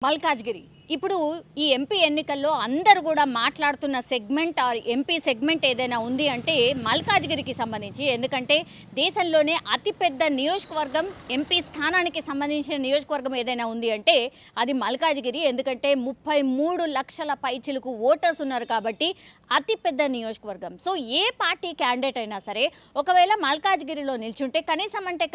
మల్కాజ్గిరి ఇప్పుడు ఈ ఎంపీ ఎన్నికల్లో అందరూ కూడా మాట్లాడుతున్న సెగ్మెంట్ ఆర్ ఎంపీ సెగ్మెంట్ ఏదైనా ఉంది అంటే మల్కాజ్గిరికి సంబంధించి. ఎందుకంటే దేశంలోనే అతిపెద్ద నియోజకవర్గం, ఎంపీ స్థానానికి సంబంధించిన నియోజకవర్గం ఏదైనా ఉంది అంటే అది మల్కాజ్గిరి. ఎందుకంటే 33 లక్షల పైచిలకు ఓటర్స్ ఉన్నారు కాబట్టి అతిపెద్ద నియోజకవర్గం. సో ఏ పార్టీ క్యాండిడేట్ అయినా సరే ఒకవేళ మల్కాజ్గిరిలో నిల్చుంటే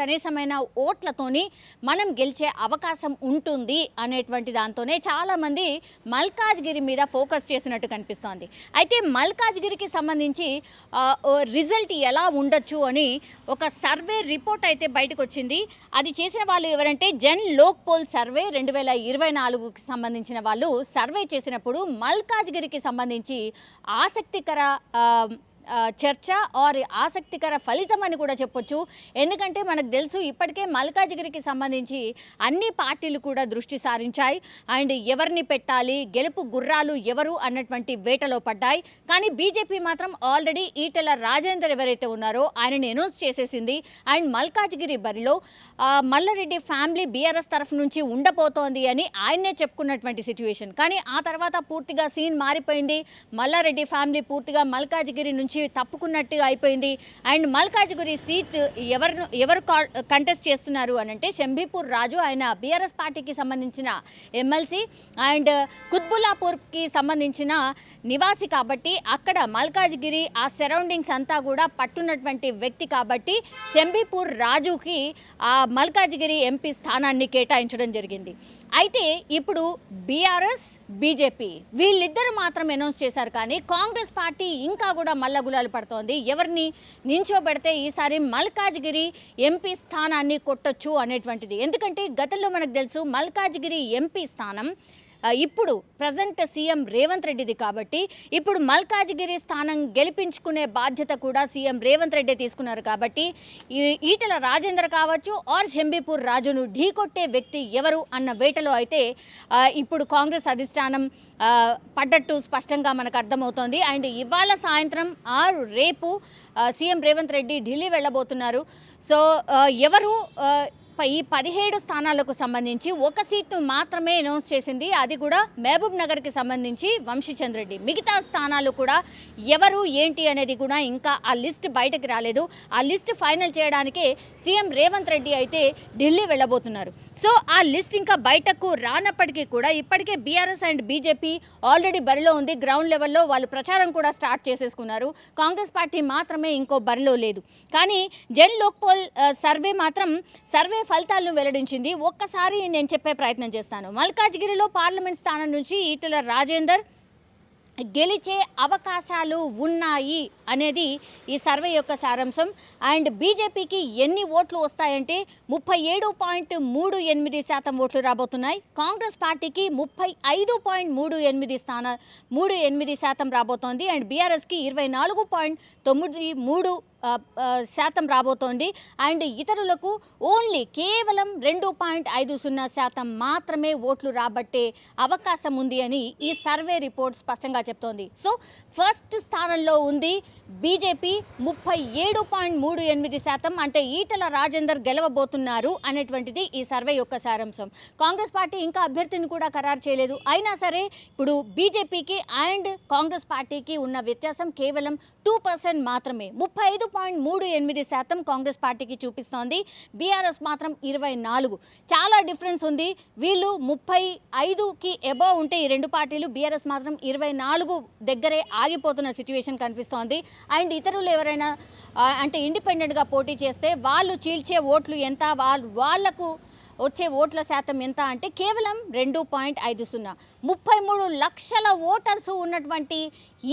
కనీసమైన ఓట్లతోని మనం గెలిచే అవకాశం ఉంటుంది అనేటువంటి దాంతోనే చాలా మంది మల్కాజ్గిరి మీద ఫోకస్ చేసినట్టు కనిపిస్తోంది. అయితే మల్కాజ్గిరికి సంబంధించి రిజల్ట్ ఎలా ఉండొచ్చు అని ఒక సర్వే రిపోర్ట్ అయితే బయటకు వచ్చింది. అది చేసిన వాళ్ళు ఎవరంటే జన్ లోక్ పోల్ సర్వే 2024కి సంబంధించిన వాళ్ళు సర్వే చేసినప్పుడు మల్కాజ్గిరికి సంబంధించి ఆసక్తికర చర్చ ఆర్ ఆసక్తికర ఫలితం అని కూడా చెప్పొచ్చు. ఎందుకంటే మనకు తెలుసు ఇప్పటికే మల్కాజ్గిరికి సంబంధించి అన్ని పార్టీలు కూడా దృష్టి సారించాయి అండ్ ఎవరిని పెట్టాలి, గెలుపు గుర్రాలు ఎవరు అన్నటువంటి వేటలో పడ్డాయి. కానీ బీజేపీ మాత్రం ఆల్రెడీ ఈటెల రాజేందర్ ఎవరైతే ఉన్నారో ఆయనని అనౌన్స్ చేసేసింది. అండ్ మల్కాజ్గిరి బరిలో మల్లారెడ్డి ఫ్యామిలీ బీఆర్ఎస్ తరఫు నుంచి ఉండబోతోంది అని ఆయన్నే చెప్పుకున్నటువంటి సిచ్యువేషన్. కానీ ఆ తర్వాత పూర్తిగా సీన్ మారిపోయింది. మల్లారెడ్డి ఫ్యామిలీ పూర్తిగా మల్కాజ్గిరి నుంచి తప్పుకున్నట్టుగా అయిపోయింది. అండ్ మల్కాజ్గిరి సీట్ ఎవరు కంటెస్ట్ చేస్తున్నారు అనంటే శంభీపూర్ రాజు, ఆయన బీఆర్ఎస్ పార్టీకి సంబంధించిన ఎమ్మెల్సీ అండ్ కుత్బుల్లాపూర్కి సంబంధించిన నివాసి కాబట్టి అక్కడ మల్కాజ్గిరి ఆ సరౌండింగ్స్ అంతా కూడా పట్టున్నటువంటి వ్యక్తి కాబట్టి శంభీపూర్ రాజుకి ఆ మల్కాజ్గిరి ఎంపీ స్థానాన్ని కేటాయించడం జరిగింది. అయితే ఇప్పుడు బీఆర్ఎస్, బీజేపీ వీళ్ళిద్దరు మాత్రం అనౌన్స్ చేశారు. కానీ కాంగ్రెస్ పార్టీ ఇంకా కూడా మల్లగులాలు పడుతోంది. ఎవరిని నించోబెడితే ఈసారి మల్కాజ్గిరి ఎంపీ స్థానాన్ని కొట్టొచ్చు అనేటువంటిది. ఎందుకంటే గతంలో మనకు తెలుసు మల్కాజ్గిరి ఎంపీ స్థానం ఇప్పుడు ప్రజెంట్ సీఎం రేవంత్ రెడ్డిది కాబట్టి ఇప్పుడు మల్కాజ్గిరి స్థానం గెలిపించుకునే బాధ్యత కూడా సీఎం రేవంత్ రెడ్డి తీసుకున్నారు. కాబట్టి ఈటెల రాజేందర్ కావచ్చు ఆర్ శంభీపూర్ రాజును ఢీకొట్టే వ్యక్తి ఎవరు అన్న వేటలో అయితే ఇప్పుడు కాంగ్రెస్ అధిష్టానం పడ్డట్టు స్పష్టంగా మనకు అర్థమవుతోంది. అండ్ ఇవాళ సాయంత్రం రేపు సీఎం రేవంత్ రెడ్డి ఢిల్లీ వెళ్ళబోతున్నారు. సో ఎవరు ఈ 17 స్థానాలకు సంబంధించి ఒక సీట్ను మాత్రమే అనౌన్స్ చేసింది. అది కూడా మహబూబ్ నగర్కి సంబంధించి వంశీచంద్ర రెడ్డి. మిగతా స్థానాలు కూడా ఎవరు ఏంటి అనేది కూడా ఇంకా ఆ లిస్ట్ బయటకు రాలేదు. ఆ లిస్ట్ ఫైనల్ చేయడానికే సీఎం రేవంత్ రెడ్డి అయితే ఢిల్లీ వెళ్ళబోతున్నారు. సో ఆ లిస్ట్ ఇంకా బయటకు రానప్పటికీ కూడా ఇప్పటికే బీఆర్ఎస్ అండ్ బీజేపీ ఆల్రెడీ బరిలో ఉంది. గ్రౌండ్ లెవెల్లో వాళ్ళు ప్రచారం కూడా స్టార్ట్ చేసేసుకున్నారు. కాంగ్రెస్ పార్టీ మాత్రమే ఇంకో బరిలో లేదు. కానీ జన్ లోక్ పోల్ సర్వే మాత్రం సర్వే ఫలితాలను వెల్లడించింది. ఒక్కసారి నేను చెప్పే ప్రయత్నం చేస్తాను. మల్కాజ్గిరిలో పార్లమెంట్ స్థానం నుంచి ఈటెల రాజేందర్ గెలిచే అవకాశాలు ఉన్నాయి అనేది ఈ సర్వే యొక్క సారాంశం. అండ్ బీజేపీకి ఎన్ని ఓట్లు వస్తాయంటే 37.38% ఓట్లు రాబోతున్నాయి. కాంగ్రెస్ పార్టీకి 35.38% రాబోతోంది. అండ్ బీఆర్ఎస్కి 24.93% రాబోతోంది. అండ్ ఇతరులకు కేవలం 2.50% మాత్రమే ఓట్లు రాబట్టే అవకాశం ఉంది అని ఈ సర్వే రిపోర్ట్ స్పష్టంగా చెప్తోంది. సో ఫస్ట్ స్థానంలో ఉంది బీజేపీ 37.38%. అంటే ఈటెల రాజేందర్ గెలవబోతున్నారు అనేటువంటిది ఈ సర్వే యొక్క సారాంశం. కాంగ్రెస్ పార్టీ ఇంకా అభ్యర్థిని కూడా ఖరారు చేయలేదు. అయినా సరే ఇప్పుడు బీజేపీకి అండ్ కాంగ్రెస్ పార్టీకి ఉన్న వ్యత్యాసం కేవలం 2% మాత్రమే. 35.38% కాంగ్రెస్ పార్టీకి చూపిస్తోంది. బీఆర్ఎస్ మాత్రం 24. చాలా డిఫరెన్స్ ఉంది. వీళ్ళు 35కి అబోవ్ ఉంటే ఈ రెండు పార్టీలు, బీఆర్ఎస్ మాత్రం 24 దగ్గరే ఆగిపోతున్న సిచ్యువేషన్ కనిపిస్తోంది. అండ్ ఇతరులు ఎవరైనా అంటే ఇండిపెండెంట్గా పోటీ చేస్తే వాళ్ళు చీల్చే ఓట్లు ఎంత, వాళ్లకు వచ్చే ఓట్ల శాతం ఎంత అంటే కేవలం 2.50. 33 లక్షల ఓటర్స్ ఉన్నటువంటి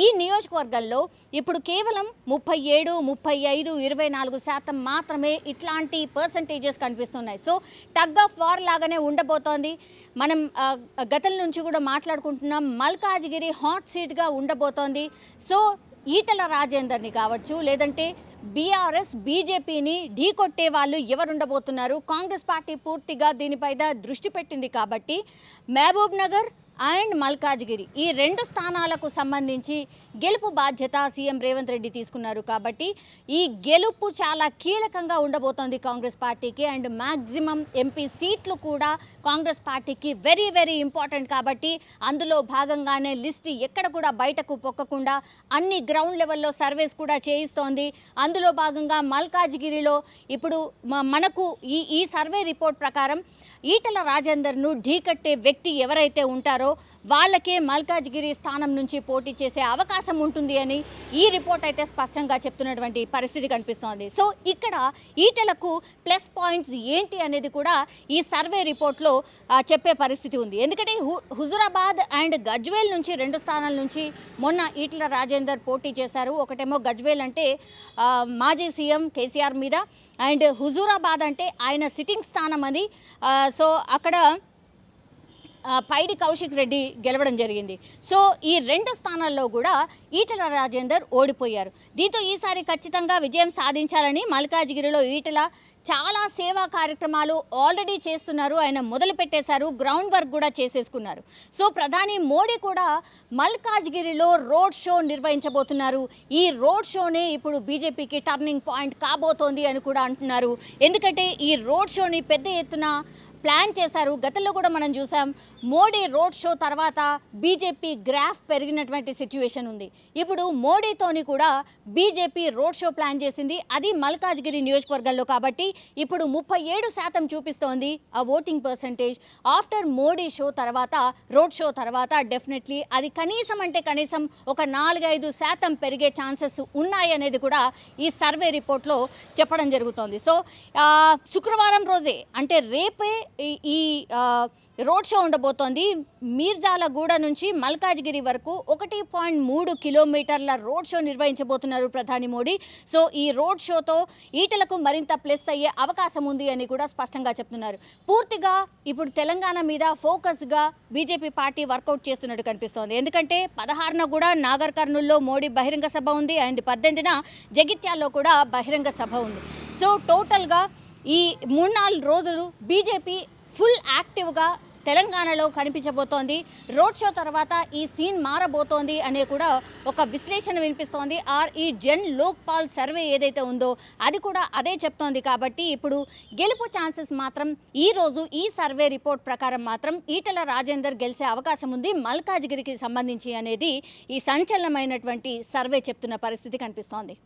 ఈ నియోజకవర్గంలో ఇప్పుడు కేవలం 37, 35, 24% మాత్రమే ఇట్లాంటి పర్సంటేజెస్ కనిపిస్తున్నాయి. సో టగ్ ఆఫ్ వార్ లాగానే ఉండబోతోంది. మనం గతం నుంచి కూడా మాట్లాడుకుంటున్నాం, మల్కాజ్గిరి హాట్ సీట్గా ఉండబోతోంది. సో ఈటెల రాజేందర్ని కావచ్చు, లేదంటే బీఆర్ఎస్ బీజేపీని ఢీకొట్టే వాళ్ళు ఎవరు ఉండబోతున్నారు? కాంగ్రెస్ పార్టీ పూర్తిగా దీనిపైన దృష్టి పెట్టింది కాబట్టి మహబూబ్ నగర్ అండ్ మల్కాజ్గిరి ఈ 2 స్థానాలకు సంబంధించి గెలుపు బాధ్యత సీఎం రేవంత్ రెడ్డి తీసుకున్నారు కాబట్టి ఈ గెలుపు చాలా కీలకంగా ఉండబోతోంది కాంగ్రెస్ పార్టీకి. అండ్ మ్యాక్సిమం ఎంపీ సీట్లు కూడా కాంగ్రెస్ పార్టీకి వెరీ వెరీ ఇంపార్టెంట్ కాబట్టి అందులో భాగంగానే లిస్ట్ ఎక్కడ కూడా బయటకు పొక్కకుండా అన్ని గ్రౌండ్ లెవెల్లో సర్వేస్ కూడా చేయిస్తోంది. అందులో భాగంగా మల్కాజ్గిరిలో ఇప్పుడు మనకు ఈ సర్వే రిపోర్ట్ ప్రకారం ఈటల రాజేందర్ను ఢీకట్టే వ్యక్తి ఎవరైతే ఉంటారో వాళ్ళకే మల్కాజ్గిరి స్థానం నుంచి పోటీ చేసే అవకాశం ఉంటుంది అని ఈ రిపోర్ట్ అయితే స్పష్టంగా చెప్తున్నటువంటి పరిస్థితి కనిపిస్తోంది. సో ఇక్కడ ఈటలకు ప్లస్ పాయింట్స్ ఏంటి అనేది కూడా ఈ సర్వే రిపోర్ట్లో చెప్పే పరిస్థితి ఉంది. ఎందుకంటే హుజురాబాద్ అండ్ గజ్వేల్ నుంచి 2 స్థానాల నుంచి మొన్న ఈటల రాజేందర్ పోటీ చేశారు. ఒకటేమో గజ్వేల్ అంటే మాజీ సీఎం కేసీఆర్ మీద, అండ్ హుజూరాబాద్ అంటే ఆయన సిట్టింగ్ స్థానం అని. సో అక్కడ పైడి కౌశిక్ రెడ్డి గెలవడం జరిగింది. సో ఈ 2 స్థానాల్లో కూడా ఈటల రాజేందర్ ఓడిపోయారు. దీంతో ఈసారి ఖచ్చితంగా విజయం సాధించాలని మల్కాజ్గిరిలో ఈటల చాలా సేవా కార్యక్రమాలు ఆల్రెడీ చేస్తున్నారు. ఆయన మొదలు పెట్టేశారు, గ్రౌండ్ వర్క్ కూడా చేసేసుకున్నారు. సో ప్రధాని మోడీ కూడా మల్కాజ్గిరిలో రోడ్ షో నిర్వహించబోతున్నారు. ఈ రోడ్ షోనే ఇప్పుడు బీజేపీకి టర్నింగ్ పాయింట్ కాబోతోంది అని కూడా అంటున్నారు. ఎందుకంటే ఈ రోడ్ షోని పెద్ద ఎత్తున ప్లాన్ చేశారు. గతంలో కూడా మనం చూసాం, మోడీ రోడ్ షో తర్వాత బీజేపీ గ్రాఫ్ పెరిగినటువంటి సిచ్యువేషన్ ఉంది. ఇప్పుడు మోడీతోని కూడా బీజేపీ రోడ్ షో ప్లాన్ చేసింది, అది మల్కాజ్గిరి నియోజకవర్గంలో. కాబట్టి ఇప్పుడు 37% చూపిస్తోంది ఆ voting percentage. After Modi show తర్వాత, రోడ్ షో తర్వాత డెఫినెట్లీ అది కనీసం అంటే కనీసం ఒక 4-5% పెరిగే ఛాన్సెస్ ఉన్నాయి అనేది కూడా ఈ సర్వే రిపోర్ట్లో చెప్పడం జరుగుతోంది. సో శుక్రవారం రోజే అంటే రేపే ఈ రోడ్ షో ఉండబోతోంది. మీర్జాలగూడ నుంచి మల్కాజ్గిరి వరకు 1.3 కిలోమీటర్ల రోడ్ షో నిర్వహించబోతున్నారు ప్రధాని మోడీ. సో ఈ రోడ్ షోతో ఈటలకు మరింత ప్లస్ అయ్యే అవకాశం ఉంది అని కూడా స్పష్టంగా చెప్తున్నారు. పూర్తిగా ఇప్పుడు తెలంగాణ మీద ఫోకస్గా బీజేపీ పార్టీ వర్కౌట్ చేస్తున్నట్టు కనిపిస్తోంది. ఎందుకంటే 16న కూడా నాగర్ కర్నూల్లో మోడీ బహిరంగ సభ ఉంది, అండ్ 18న జగిత్యాల్లో కూడా బహిరంగ సభ ఉంది. సో టోటల్గా ఈ 3-4 రోజులు బీజేపీ ఫుల్ యాక్టివ్గా తెలంగాణలో కనిపించబోతోంది. రోడ్ షో తర్వాత ఈ సీన్ మారబోతోంది అనే కూడా ఒక విశ్లేషణ వినిపిస్తోంది. ఈ జన్ లోక్పాల్ సర్వే ఏదైతే ఉందో అది కూడా అదే చెప్తోంది. కాబట్టి ఇప్పుడు గెలుపు ఛాన్సెస్ మాత్రం ఈరోజు ఈ సర్వే రిపోర్ట్ ప్రకారం మాత్రం ఈటల రాజేందర్ గెలిచే అవకాశం ఉంది మల్కాజ్గిరికి సంబంధించి అనేది ఈ సంచలనమైనటువంటి సర్వే చెప్తున్న పరిస్థితి కనిపిస్తోంది.